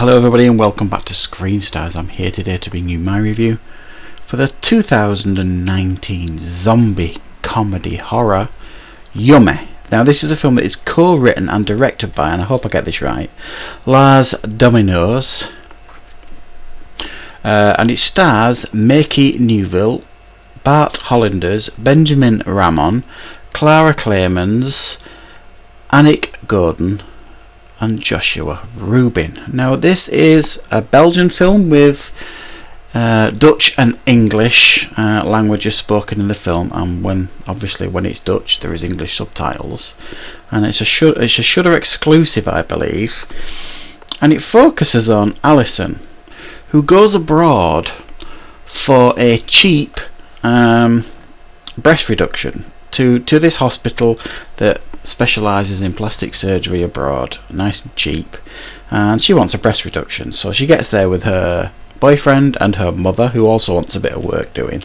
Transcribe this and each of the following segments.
Hello everybody and welcome back to Screen Stars. I'm here today to bring you my review for the 2019 zombie comedy horror Yummy. Now this is a film that is co-written and directed by, and I hope I get this right, Lars Dominos, and it stars Makey Newville, Bart Hollanders, Benjamin Ramon, Clara Clemens, Annick Gordon and Joshua Rubin. Now this is a Belgian film with Dutch and English languages spoken in the film, and obviously when it's Dutch there is English subtitles, and it's a Shudder exclusive, I believe, and it focuses on Alison, who goes abroad for a cheap breast reduction to this hospital that specialises in plastic surgery abroad, nice and cheap, and she wants a breast reduction. So she gets there with her boyfriend and her mother, who also wants a bit of work doing.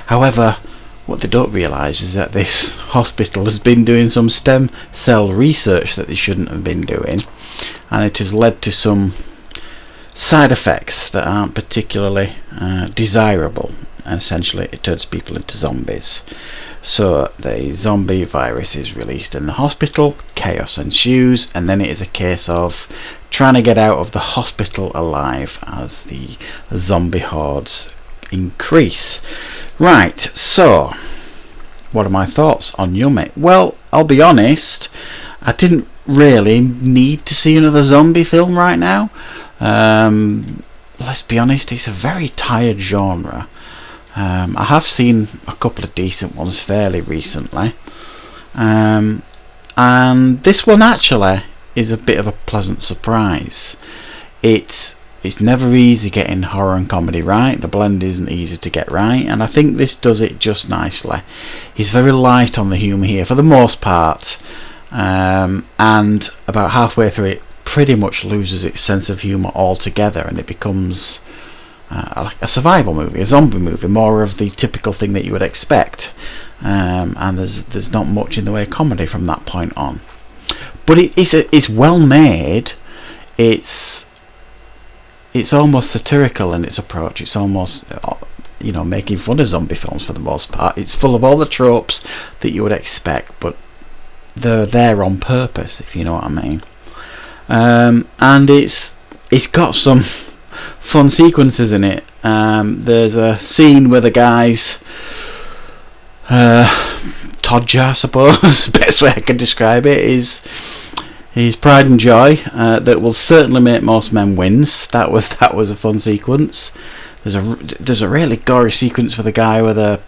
However, what they don't realise is that this hospital has been doing some stem cell research that they shouldn't have been doing, and it has led to some side effects that aren't particularly desirable. And essentially it turns people into zombies. So the zombie virus is released in the hospital, chaos ensues, and then it is a case of trying to get out of the hospital alive as the zombie hordes increase. Right, so what are my thoughts on Yummy? Well, I'll be honest, I didn't really need to see another zombie film right now. Let's be honest, it's a very tired genre. I have seen a couple of decent ones fairly recently, and this one actually is a bit of a pleasant surprise. It's never easy getting horror and comedy right. The blend isn't easy to get right, and I think this does it just nicely. It's very light on the humour here for the most part, and about halfway through it pretty much loses its sense of humour altogether, and it becomes like a survival movie, a zombie movie, more of the typical thing that you would expect, and there's not much in the way of comedy from that point on. But it's well made. It's almost satirical in its approach. It's almost making fun of zombie films for the most part. It's full of all the tropes that you would expect, but they're there on purpose, if you know what I mean. And it's got some fun sequences in it. There's a scene where the guy's Todger, I suppose, best way I can describe it, is his pride and joy that will certainly make most men wince. That was a fun sequence. There's a really gory sequence with a guy with a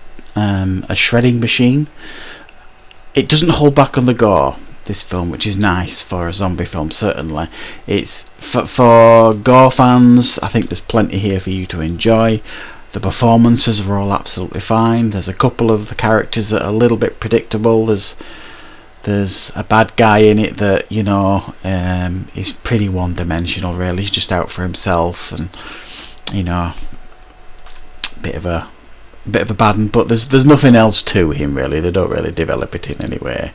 shredding machine. It doesn't hold back on the gore, this film, which is nice for a zombie film. Certainly it's for gore fans. I think there's plenty here for you to enjoy. The performances are all absolutely fine. There's a couple of the characters that are a little bit predictable. There's a bad guy in it that is pretty one-dimensional really. He's just out for himself, and a bit of a bad one, but there's nothing else to him really. They don't really develop it in any way.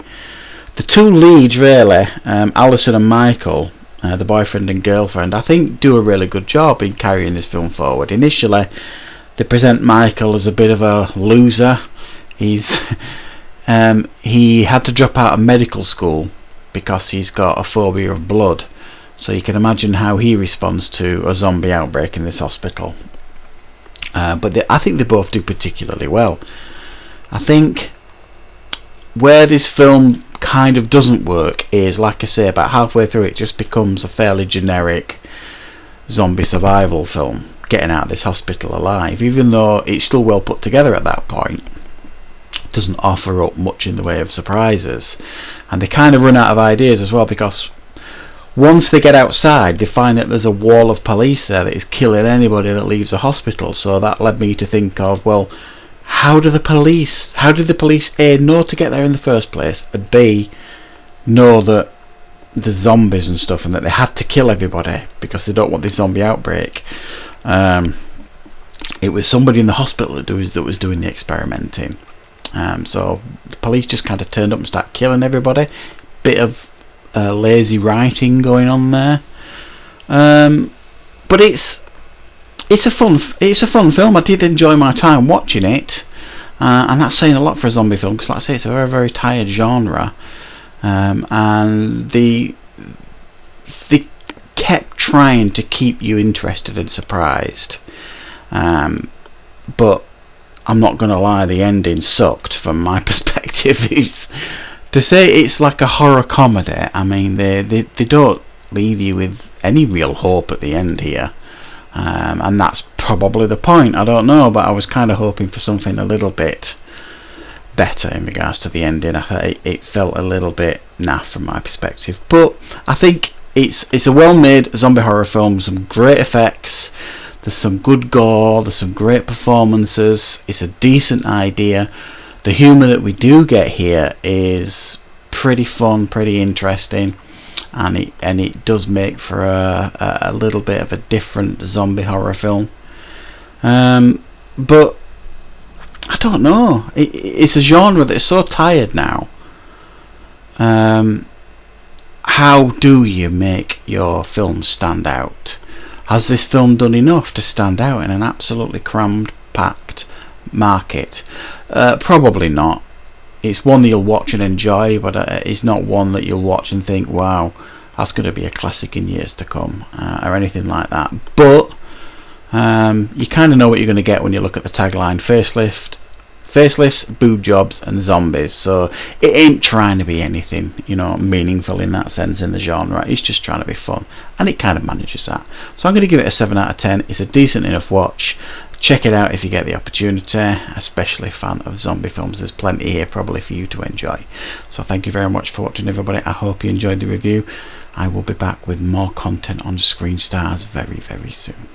The two leads really, Alison and Michael, the boyfriend and girlfriend, I think do a really good job in carrying this film forward. Initially they present Michael as a bit of a loser. He had to drop out of medical school because he's got a phobia of blood, so you can imagine how he responds to a zombie outbreak in this hospital. But I think they both do particularly well. I think where this film kind of doesn't work is, like I say, about halfway through it just becomes a fairly generic zombie survival film, getting out of this hospital alive, even though it's still well put together at that point. It doesn't offer up much in the way of surprises, and they kind of run out of ideas as well, because once they get outside they find that there's a wall of police there that is killing anybody that leaves the hospital. So that led me to think of, well, how did the police A, know to get there in the first place, and B, know that the zombies and stuff, and that they had to kill everybody because they don't want this zombie outbreak. It was somebody in the hospital that was doing the experimenting. So the police just kind of turned up and started killing everybody. Bit of lazy writing going on there. but it's a fun film. I did enjoy my time watching it, and that's saying a lot for a zombie film, because like I say, it's a very, very tired genre, and they kept trying to keep you interested and surprised, but I'm not going to lie, the ending sucked from my perspective. To say it's like a horror comedy, I mean, they don't leave you with any real hope at the end here, and that's probably the point. I don't know, but I was kind of hoping for something a little bit better in regards to the ending. I thought it felt a little bit naff from my perspective, but I think it's a well-made zombie horror film. Some great effects, there's some good gore, there's some great performances, it's a decent idea. The humour that we do get here is pretty fun, pretty interesting, and it does make for a little bit of a different zombie horror film. But I don't know, it's a genre that's so tired now. How do you make your film stand out? Has this film done enough to stand out in an absolutely crammed, packed market? Probably not. It's one that you'll watch and enjoy, but it's not one that you'll watch and think, wow, that's going to be a classic in years to come, or anything like that. But you kind of know what you're going to get when you look at the tagline: facelifts, boob jobs, and zombies. So it ain't trying to be anything, meaningful in that sense in the genre. It's just trying to be fun, and it kind of manages that. So I'm going to give it a 7 out of 10. It's a decent enough watch. Check it out if you get the opportunity, especially a fan of zombie films. There's plenty here probably for you to enjoy. So thank you very much for watching, everybody. I hope you enjoyed the review. I will be back with more content on Screen Stars very, very soon.